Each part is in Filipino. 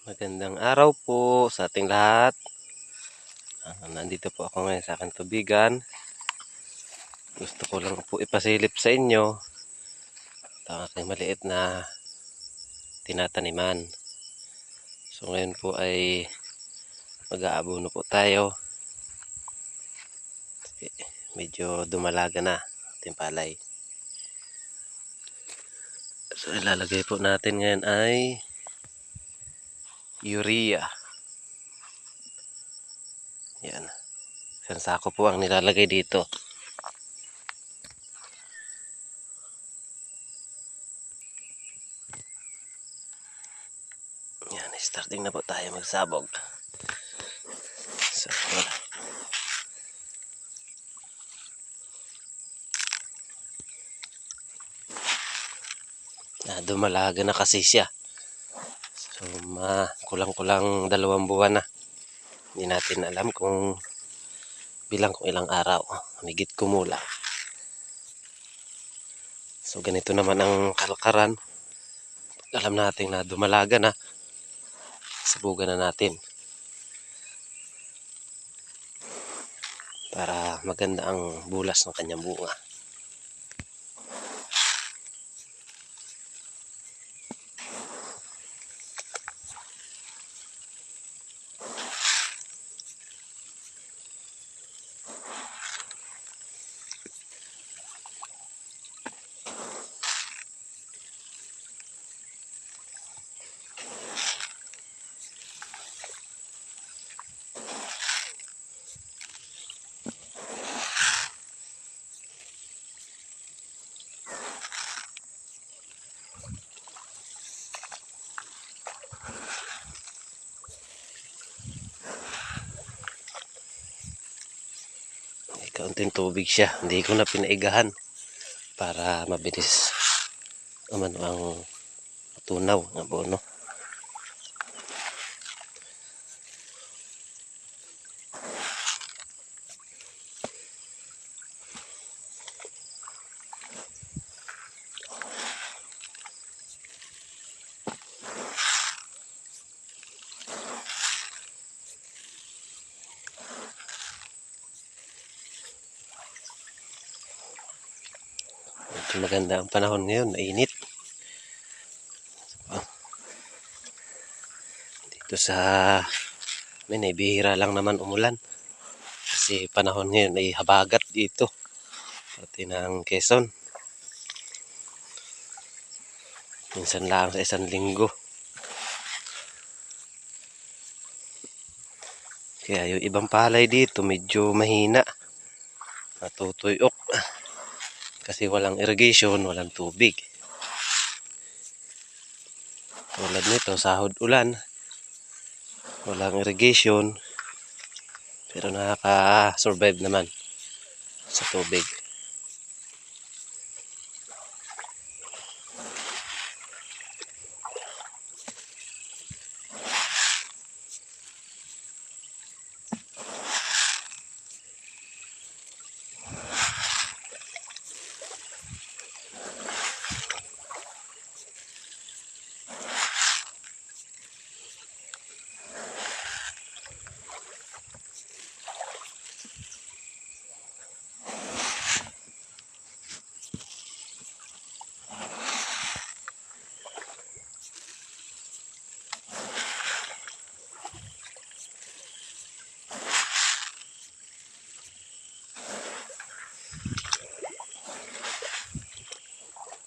Magandang araw po sa ating lahat. Nandito po ako ngayon sa aking tubigan. Gusto ko lang po ipasilip sa inyo ang aking maliit na tinataniman. So ngayon po ay mag-aabono po tayo. Medyo dumalaga na ating palay. So ilalagay po natin ngayon ay urea. Yan. Isang sako po ang nilalagay dito. Yan, starting na po tayo magsabog. So, dumalaga na kasi siya. So, kulang-kulang 2 buwan na. Hindi natin alam kung ilang araw. Higit kumula. So, ganito naman ang kalakaran. Alam natin na dumalaga na. Sabugan na natin. Para maganda ang bulas ng kanyang bunga. Kaunting tubig siya. Hindi ko na pinaigahan para mabilis umano ang tunaw ng abono. Maganda ang panahon ngayon, mainit. Dito sa bihira lang naman umulan. Kasi panahon ngayon ay habagat dito. Pati ng Quezon. Minsan lang sa isang linggo. Kaya yung ibang palay dito medyo mahina. Natutuyok. Kasi walang irrigation, walang tubig. Tulad nito, sahod ulan. Walang irrigation. Pero nakaka-survive naman sa tubig.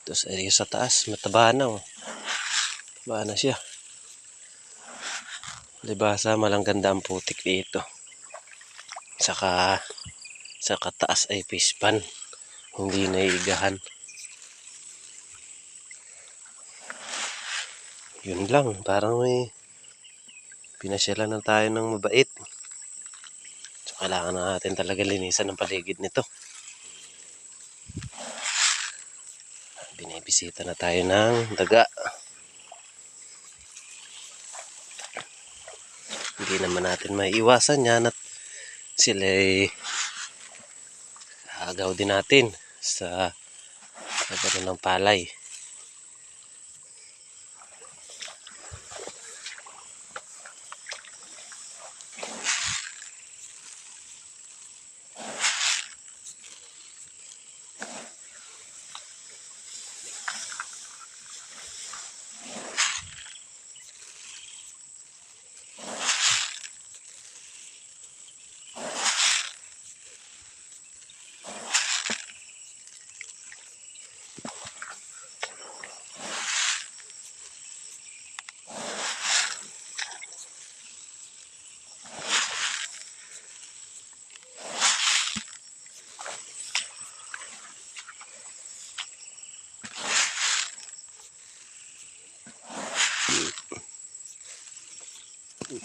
Tapos ay sa taas, mataba na oh. Mataba na siya. Libasa, malang ganda ang putik dito. Saka sa kataas ay pispan. Hindi naigahan. Yun lang, parang may pinasyalan na tayo ng mabait. So kailangan na natin talaga linisan ang paligid nito. Binibisita na tayo ng daga. Hindi naman natin maiiwasan yan at sila'y agaw din natin sa pagkaroon ng palay. Yan.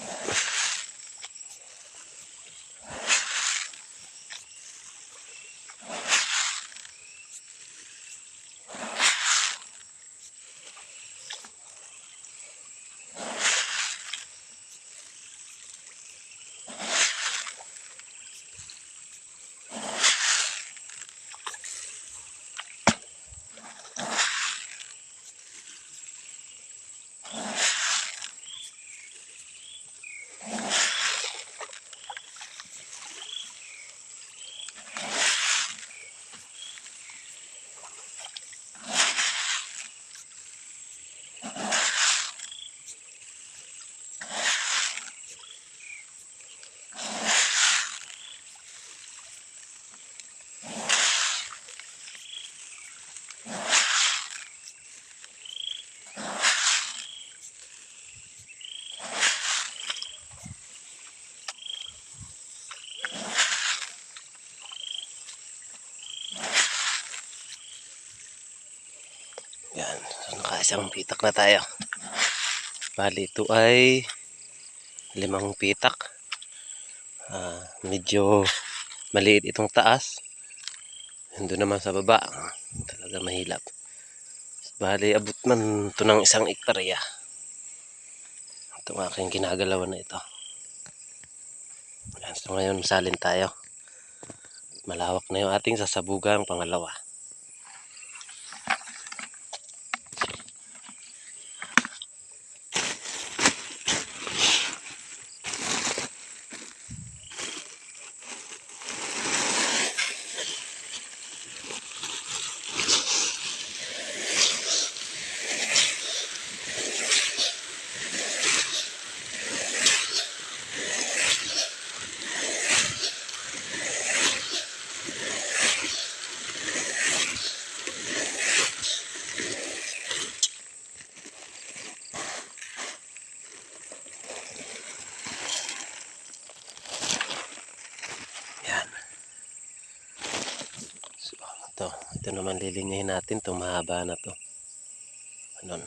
So, nakaisang pitak na tayo. Bali, ito ay 5 pitak. Medyo maliit itong taas. Doon naman sa baba, talaga mahilap. Bali, abot man ito ng 1 hektarya. Itong aking ginagalawan na ito. Yan. So ngayon, salin tayo. Malawak na yung ating sasabugang pangalawa. Yan. So, ito naman lilinyahin natin itong mahaba na to. Anon.